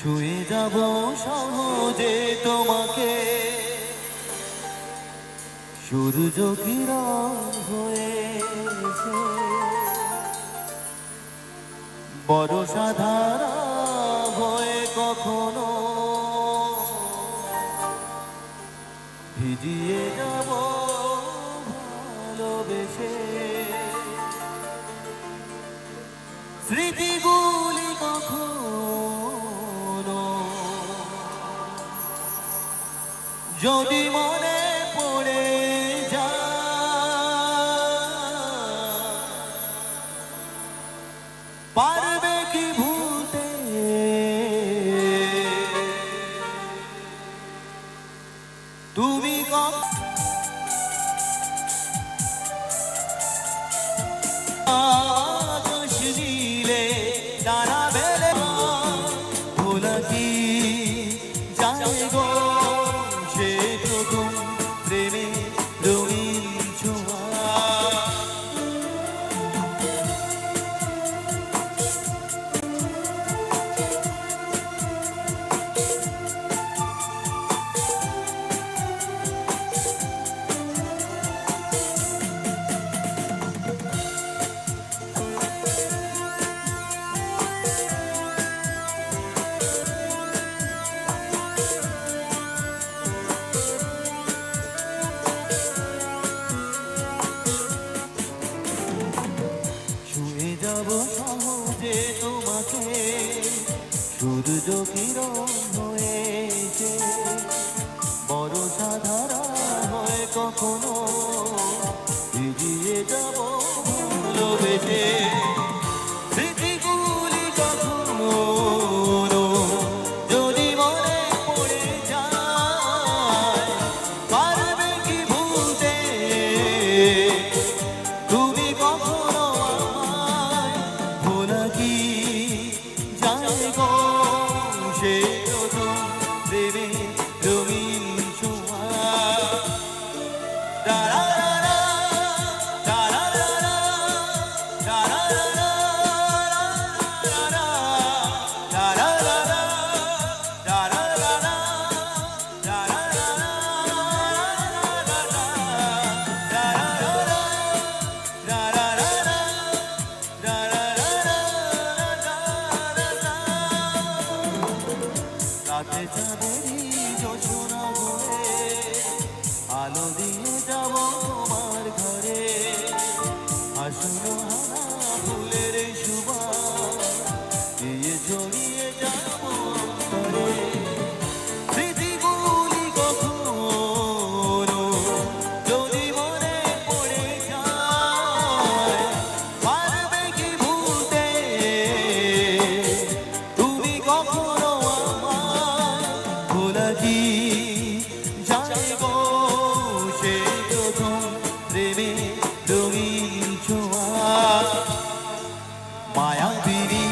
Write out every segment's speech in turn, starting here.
ছুঁয়ে যাব সহজে তোমাকে, সূর্য কিরণ হয়েছে বর্ষা ধারা হয়ে কখনো ভিজিয়ে যাব ভালোবেসে। স্মৃতিগুলি কখনো যদি মনে পড়ে যায়, পারবে কি ভুলতে তুমি আকাশ নীলে তারা বেলে ভোলা কি যায় গো সে প্রথম প্রেমে রঙিন ছোঁয়া। ছুঁয়ে যাব সহজে তোমাকে, সূর্য কিরণ হয়েছে বর্ষা ধারা হয়ে কখনো ভিজিয়ে যাব ভালোবেসে। স্মৃতিগুলি কখনো যদি মনে পড়ে যায়, পারবে কি ভুলতে তুমি কখনো আমায় ভোলা কি যায় গো সে প্রথম প্রেমে রঙিন ছোঁয়া। তারারা তারারা তারারা তারারা তারারা রাতে চাঁদেরই যোজনা হয়ে আলো দিয়ে যাব তোমার ঘরে। আসলো হারা ফুলের সুবাস দিয়ে জড়িয়ে যাব ঘরে। স্মৃতিগুলি কখনো যদি মনে পড়ে যায়, পারবে কি ভুলতে তুমি কখনো আমায় ভোলা কি যায় গো সে প্রথম প্রেমে রঙিন ছোঁয়া। মায়াবিনী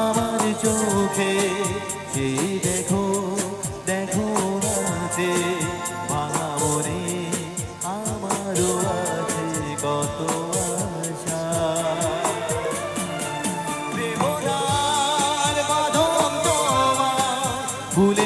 আমার চোখে যে দেখো দেখো রাতে ভাঙা মনে আমারও আছে কত আশা। প্রেমনার বাঁধন তোমার ভুলে